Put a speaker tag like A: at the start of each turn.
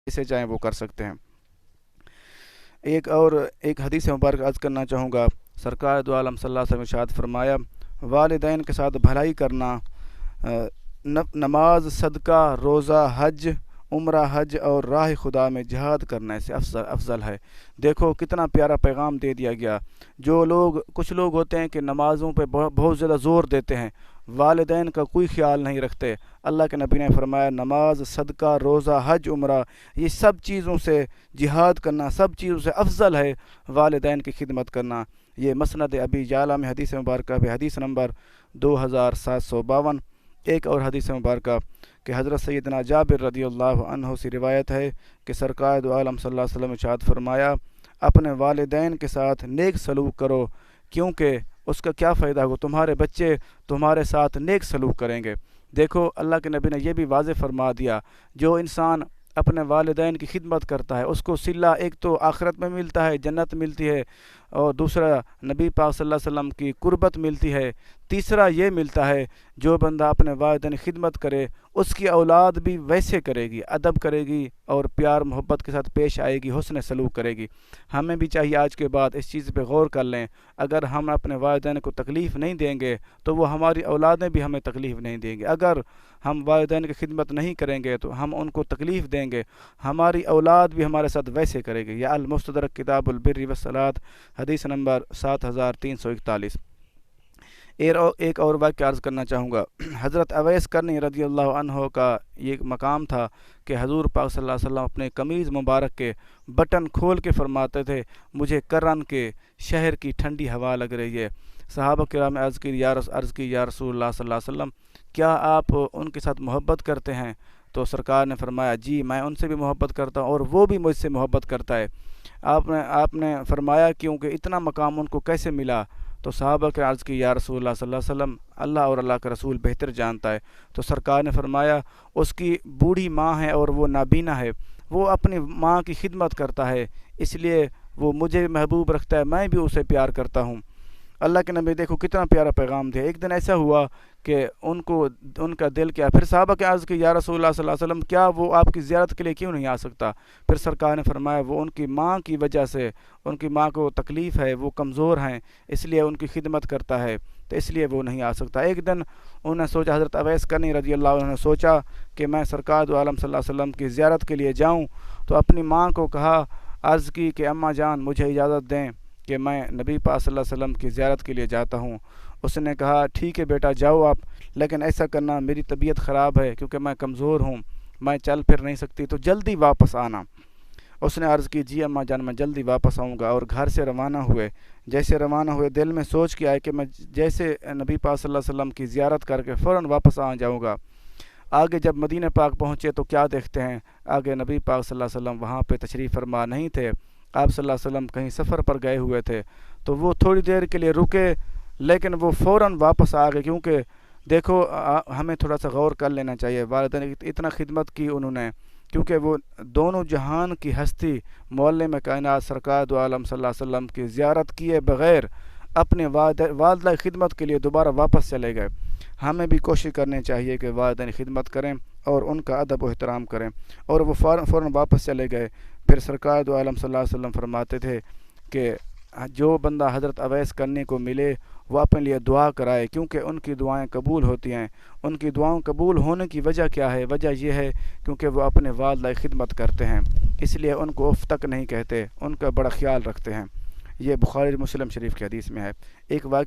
A: जिसे चाहें वो कर सकते हैं۔ एक हदीस मुबारक अर्ज़ करना चाहूँगा। सरकार दो आलम सल्लल्लाहु अलैहि वसल्लम ने इरशाद फरमाया, वालिदैन के साथ भलाई करना नमाज, सदका, रोज़ा, हज, उम्रा हज और राह खुदा में जिहाद करने से अफजल है। देखो कितना प्यारा पैगाम दे दिया गया। कुछ लोग होते हैं कि नमाज़ों पे बहुत ज़्यादा ज़ोर देते हैं, वालिदैन का कोई ख्याल नहीं रखते। अल्लाह के नबी ने फरमाया, नमाज, सदका, रोज़ा, हज, उम्रा, ये सब चीज़ों से जिहाद करना, सब चीज़ों से अफजल है वालिदैन की खिदमत करना। ये मसनद अबी जाला में हदीस मुबारक है, हदीस नंबर 2752। एक और हदीस मुबारक कि हज़रत सैयदना जाबिर रज़ियल्लाहु अन्हु से रिवायत है कि सरकार दो आलम सल्लल्लाहु अलैहि वसल्लम ने इरशाद फरमाया, अपने वालिदैन के साथ नेक सलूक करो, क्योंकि उसका क्या फ़ायदा होगा, तुम्हारे बच्चे तुम्हारे साथ नेक सलूक करेंगे। देखो अल्लाह के नबी ने यह भी वाज़ेह फरमा दिया, जो इंसान अपने वालिदैन की खिदमत करता है उसको सिला एक तो आखिरत में मिलता है, जन्नत मिलती है, और दूसरा नबी पाक सल्लल्लाहु अलैहि वसल्लम की कुर्बत मिलती है। तीसरा ये मिलता है, जो बंदा अपने वालिदैन की खिदमत करे उसकी औलाद भी वैसे करेगी, अदब करेगी और प्यार मोहब्बत के साथ पेश आएगी, हुस्न सलूक करेगी। हमें भी चाहिए आज के बाद इस चीज़ पे गौर कर लें। अगर हम अपने वालिदैन को तकलीफ़ नहीं देंगे तो वो हमारी औलादें भी हमें तकलीफ़ नहीं देंगे। अगर हम वालिदैन की खिदमत नहीं करेंगे तो हम उनको तकलीफ़ देंगे, हमारी औलाद भी हमारे साथ वैसे करेगी। या अल मुस्तदरक किताबुल बिर्रि वस्सलात, हदीस नंबर 7341। एक और वाक़या अर्ज़ करना चाहूँगा। हज़रत अवैस करनी रज़ियल्लाहु अन्हु का ये मकाम था कि हज़ूर पाक सल्लल्लाहु अलैहि वसल्लम अपने कमीज़ मुबारक के बटन खोल के फरमाते थे, मुझे करन के शहर की ठंडी हवा लग रही है। सहाबा किराम ने अर्ज़ की या रसूलल्लाह सल्लल्लाहु अलैहि वसल्लम, क्या आप उनके साथ मोहब्बत करते हैं? तो सरकार ने फरमाया, जी मैं उनसे भी मोहब्बत करता हूँ और वो भी मुझसे मोहब्बत करता है। आपने फरमाया, क्योंकि इतना मकाम उनको कैसे मिला? तो सहाबा के अर्ज़ की या रसूलल्लाह सल्लल्लाहु अलैहि वसल्लम, अल्लाह और अल्लाह का रसूल बेहतर जानता है। तो सरकार ने फरमाया, उसकी बूढ़ी माँ है और वो नाबीना है, वो अपनी माँ की खिदमत करता है, इसलिए वो मुझे महबूब रखता है, मैं भी उसे प्यार करता हूँ। अल्लाह के नबी देखो कितना प्यारा पैगाम दिया। एक दिन ऐसा हुआ कि उनका दिल क्या, फिर साहबा के अर्ज़ की या रसूलल्लाह सल्लल्लाहु अलैहि वसल्लम, क्या वो आपकी ज़ियारत के लिए क्यों नहीं आ सकता? फिर सरकार ने फरमाया, वो उनकी माँ की वजह से, उनकी माँ को तकलीफ़ है, वो कमज़ोर हैं, इसलिए उनकी खिदमत करता है, तो इसलिए वो नहीं आ सकता। एक दिन उन्होंने सोचा, हज़रत अवैस करनी रज़ियल्लाहु अन्हु ने सोचा कि मैं सरकार दो आलम सल्लल्लाहु अलैहि वसल्लम की ज़ियारत के लिए जाऊँ। तो अपनी माँ को कहा, अर्ज़ की कि अम्मा जान मुझे इजाज़त दें कि मैं नबी पाक सल्लल्लाहु अलैहि वसल्लम की ज़ियारत के लिए जाता हूँ। उसने कहा, ठीक है बेटा जाओ आप, लेकिन ऐसा करना, मेरी तबीयत ख़राब है क्योंकि मैं कमज़ोर हूँ, मैं चल फिर नहीं सकती, तो जल्दी वापस आना। उसने अर्ज़ की, जी अम्मा जान मैं जल्दी वापस आऊँगा। और घर से रवाना हुए। जैसे रवाना हुए दिल में सोच के आए कि मैं जैसे नबी पाक सल्लल्लाहु अलैहि वसल्लम की ज़ियारत करके फ़ौरन वापस आ जाऊँगा। आगे जब मदीना पाक पहुँचे तो क्या देखते हैं, आगे नबी पाक सल्लल्लाहु अलैहि वसल्लम वहाँ पे तशरीफ़ फरमा नहीं थे। आप सल्लल्लाहु अलैहि वसल्लम कहीं सफ़र पर गए हुए थे, तो वो थोड़ी देर के लिए रुके, लेकिन वो फ़ौरन वापस आ गए। क्योंकि देखो हमें थोड़ा सा गौर कर लेना चाहिए, वालिदैन की इतना खिदमत की उन्होंने, क्योंकि वो दोनों जहान की हस्ती मौल्ले कायनात सरकार दो आलम सल्लल्लाहु अलैहि वसल्लम की ज़ियारत किए बग़ैर अपने वालिदा की खिदमत के लिए दोबारा वापस चले गए। हमें भी कोशिश करनी चाहिए कि वालिदैन की खिदमत करें और उनका अदब व एहतराम करें। और वो फ़ौरन वापस चले गए। फिर सरकार दो आलम सल्लल्लाहु अलैहि वसल्लम फरमाते थे कि जो बंदा हज़रत अवैस करने को मिले वो अपने लिए दुआ कराए, क्योंकि उनकी दुआएं कबूल होती हैं। उनकी दुआओं कबूल होने की वजह क्या है? वजह यह है क्योंकि वो अपने वालिदा की खिदमत करते हैं, इसलिए उनको उफ़ तक नहीं कहते, उनका बड़ा ख्याल रखते हैं। ये बुखारी मुस्लिम शरीफ की हदीस में है। एक वाक़या